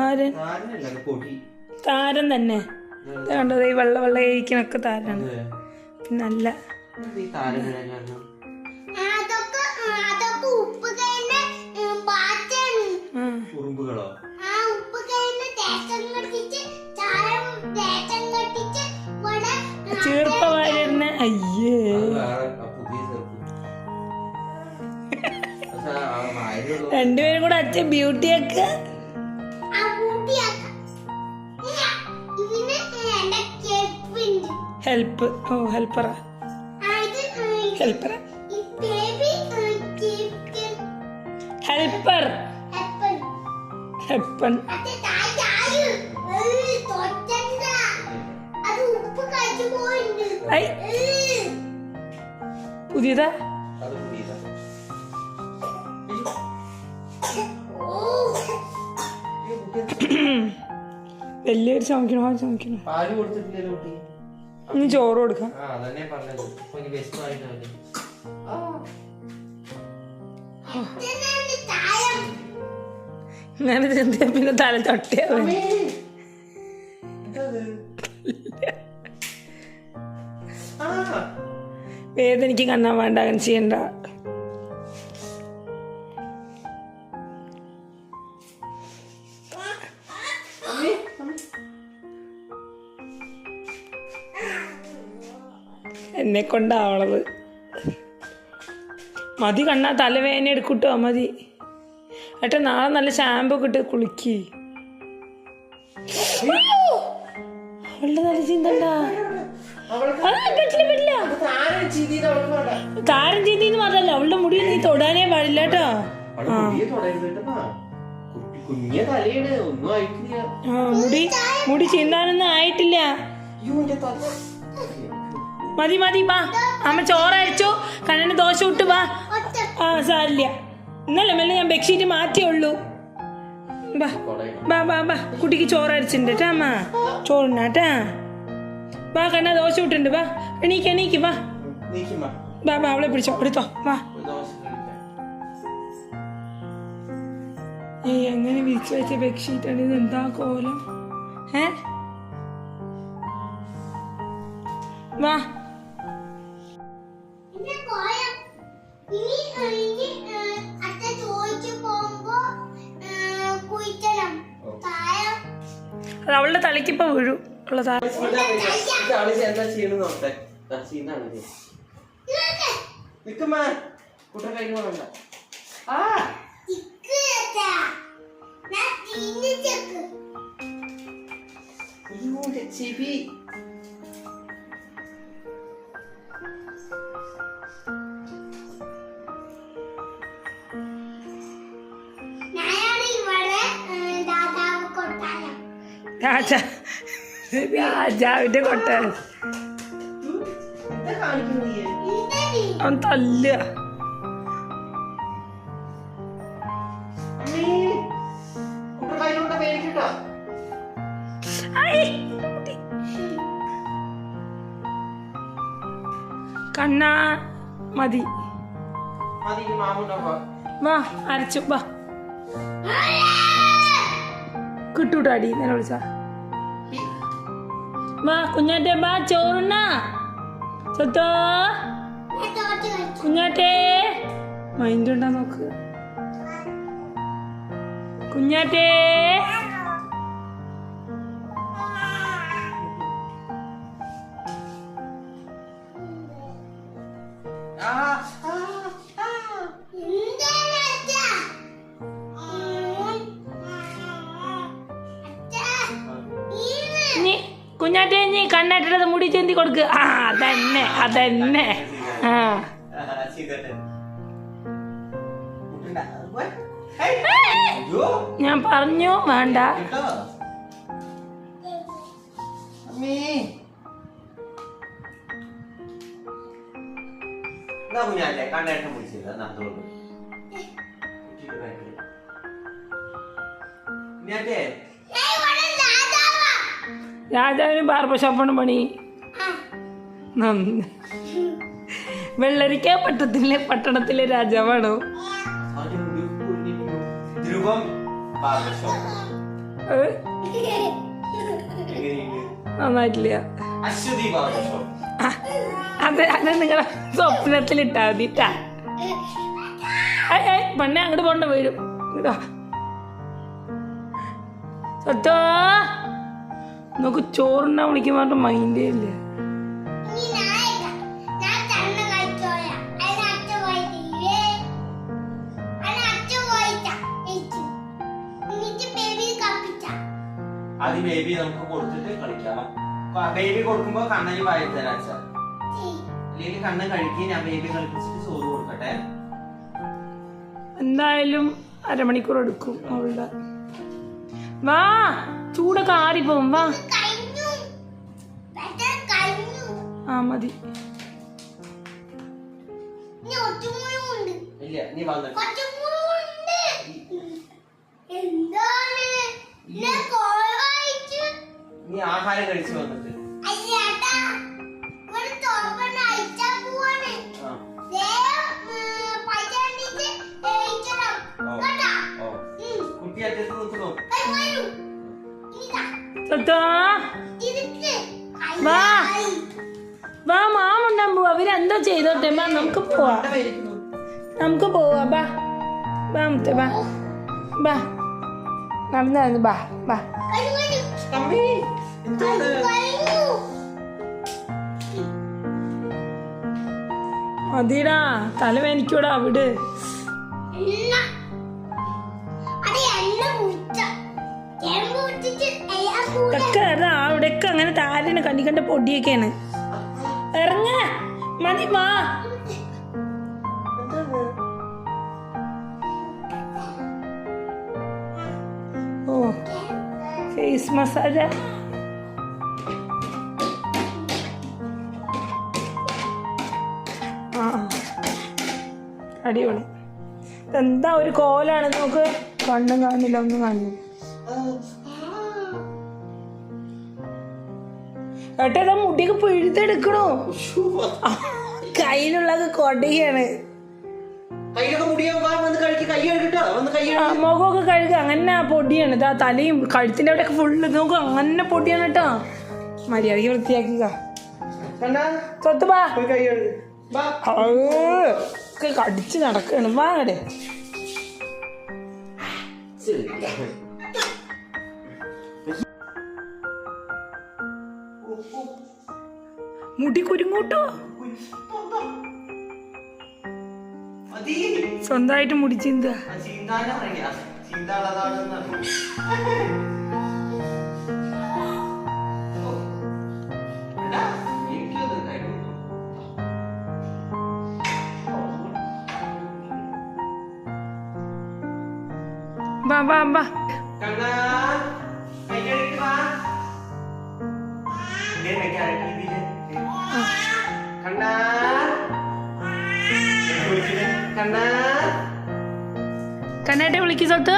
താരൻ താരൻ തന്നെ കണ്ടത് ഈ വെള്ള വെള്ള കഴിക്കണൊക്കെ താരാണ് പിന്നല്ല ചീർപ്പ വാരിരുന്ന അയ്യേ രണ്ടുപേരും കൂടെ അച്ഛൻ ബ്യൂട്ടിയൊക്കെ ഹെൽപ്പ് ഓ ഹെൽപ്പറാ ഹെൽപ്പർ ഹെൽപ്പർ ഹെപ്പൻ പുതിയതാ വലിയൊരു ചമക്കണോ ഇനി ചോറ് കൊടുക്കാം ഇങ്ങനെ ചെന്തിയ പിന്നെ തല തൊട്ടിയാ വേദനിക്ക് കണ്ണാൻ വേണ്ട അങ്ങനെ ചെയ്യണ്ട എന്നെ കൊണ്ടാവണത് മതി കണ്ണാ തലവേദന എടുക്കൂട്ടോ മതി ഏട്ടാ നാളെ നല്ല ഷാമ്പു ഒക്കെ ഇട്ട് കുളിക്ക് അവളുടെ നല്ല ചിന്തണ്ടാ താരം ചെയ്തിന്ന് മാത്രല്ല അവളുടെ മുടി നീ തൊടാനേ പാടില്ല കേട്ടോ മുടി ചീന്താനൊന്നും ആയിട്ടില്ല മതി മതി വാ അമ്മ ചോറയച്ചു കണ്ണന് ദോശ ഇട്ട് വാ സാരില്ല ഇന്നല്ലേ മെല്ലെ ഞാൻ ബെഡ്ഷീറ്റ് മാറ്റിയുള്ളൂ വാ വാ വാ വാ കുട്ടിക്ക് ചോറരച്ചിട്ടുണ്ട് കേട്ടാ അമ്മ ചോറുണ്ടാട്ടാ വാ കണ്ണ ദോശ ഇട്ടുണ്ട് വാ എണീക്ക് വാ വാ വാ അവളെ പിടിച്ചോ എടുത്തോ വാ എങ്ങനെ വിരിച്ചു വെച്ച ബെഡ്ഷീറ്റാണ് ഇത് എന്താ കോലം വാ അത് അവളുടെ തലയ്ക്കിപ്പോ വീഴു ഉള്ള രാജാവിന്റെ കൊട്ടാരം അവൻ തല്ല കണ്ണാ മതി വാ അരച്ചു വാ കിട്ടൂട്ടാടി ഞാൻ വിളിച്ചാ വാ കുഞ്ഞാറ്റെ വാ ചോറുണ്ണാ ചത്തോ കുഞ്ഞാറ്റെ മൈൻഡ് ഉണ്ടാ നോക്ക് കുഞ്ഞാറ്റെ കുഞ്ഞാറ്റെ നീ കണ്ണാട്ടിട്ടത് മുടി ചെന്തി കൊടുക്ക് അതന്നെ അതന്നെ ഞാൻ പറഞ്ഞു വേണ്ട രാജാവിന് ബാർബർ ഷോപ്പാണ് പണി വെള്ളരിക്ക പട്ടണത്തിലെ രാജാവാണോ നന്നായിട്ടില്ല. അത് നിങ്ങളെ സ്വപ്നത്തിലിട്ടാ മതിട്ടാ. പണ്ണെ അങ്ങോട്ട് പോണ്ട വീഴും. ഇതാ സത്തോ നമുക്ക് ചോറുണ്ടാ വിളിക്കുമ്പോ മൈൻഡേ ഇല്ല. അത് ബേബി നമുക്ക് കൊടുത്തിട്ട് കളിക്കാം. ബേബി കൊടുക്കുമ്പോ കണ്ണന് വായി തരാം സാർ. അല്ലെങ്കിൽ കണ്ണ് കഴിക്കുക, ഞാൻ ബേബി കളിപ്പിച്ചിട്ട് ചോറ് കൊടുക്കട്ടെ. എന്തായാലും അരമണിക്കൂർ എടുക്കും അവളുടെ. വാ ചൂടൊക്കെ ആറിപ്പോവും. വാ ആ മതി. നീ ആഹാരം കഴിച്ചു വന്നിട്ട് കുട്ടി അറ്റത്ത് നിൽക്കണോ? വാ വാ മാമുണ്ടാൻ പോവാ. അവരെന്തോ ചെയ്തോട്ടെ. വാ നമുക്ക് പോവാ. നമുക്ക് പോവാ. ബാ ബാ മുത്തേ ബാ ബാ നടന്നു. ബാ ബാ മതിടാ. തലവേനിക്കൂടാ അവിടെ. അവിടെയൊക്കെ അങ്ങനെ താരന് കണ്ണിക്കണ്ട പൊടിയൊക്കെയാണ്. ഇറങ്ങ മതി. വാ ഓ ഫേസ് മസാജ്. ആ അടിപൊളി. എന്താ ഒരു കോലാണ് നോക്ക്. കണ്ണും കാണില്ല, ഒന്നും കാണില്ല. ഏട്ടാ മുടിയൊക്കെ പിഴുതെടുക്കണോ? കയ്യിലുള്ളത് കൊടയാണ്. മുഖമൊക്കെ കഴുകുക. അങ്ങനെ പൊടിയാണ്. ഇതാ തലയും കഴുത്തിന്റെ അവിടെയൊക്കെ ഫുള്ള് നോക്കുക. അങ്ങനെ പൊടിയാണ് കേട്ടോ. മര്യാദയ്ക്ക് വൃത്തിയാക്കുക. സ്വത്ത് വാ. കടിച്ച് നടക്കാണ്. വാ അവിടെ. മുടി കുരുങ്ങോട്ടോ. സ്വന്തമായിട്ട് മുടി ചിന്ത. ബാ ബാ ബാ. കണ്ണാട്ടെ വിളിക്ക് സ്വത്ത്.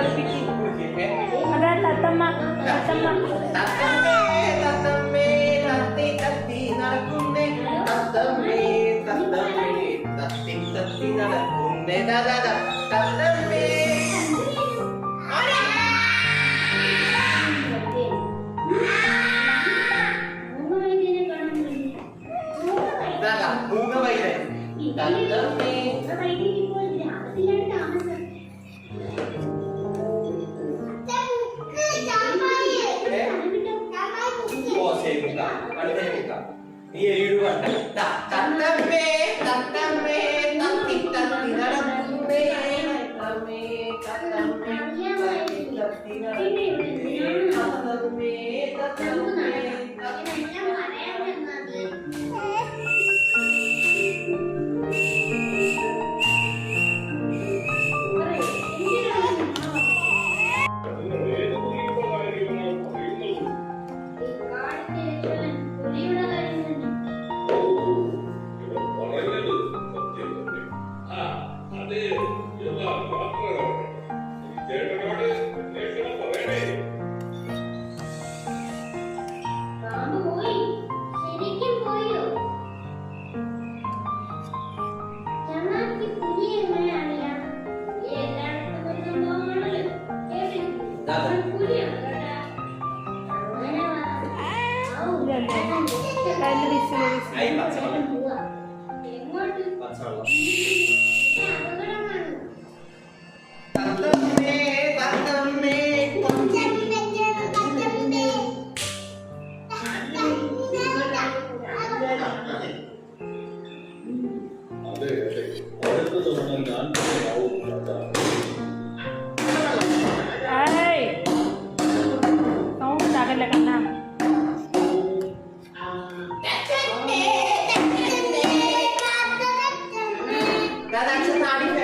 കളിപ്പിക്കും. അതാ തത്തമ്മ തത്തമ്മ. തത്തമ്മേ തത്തമ്മേ തത്തി തത്തി നടക്കുന്നേ തത്തമ്മേ തത്തമ്മേ തത്തി തത്തി നടക്കുന്നേ തത്തമ്മേ. മൂങ്ങവൈരൻ തത്തമ്മേ. ഓ ശരി മുക്കാം അടുത്ത മുക്കാം. നീ എഴുതുവാണ്ട. തത്തമ്മേ തത്തമ്മേ തത്തി തത്തി നടക്കുന്നേ തത്തമ്മേ തത്തമ്മേ തത്തി തത്തി നടക്കുന്നേ തത്തമ്മേ തത്തമ്മേ തത്തി. ഐ പച്ചവെള്ളം പച്ചവെള്ളം. തത്തമ്മേ തത്തമ്മേ sound ആകല്ലേ Kanna. That's a naughty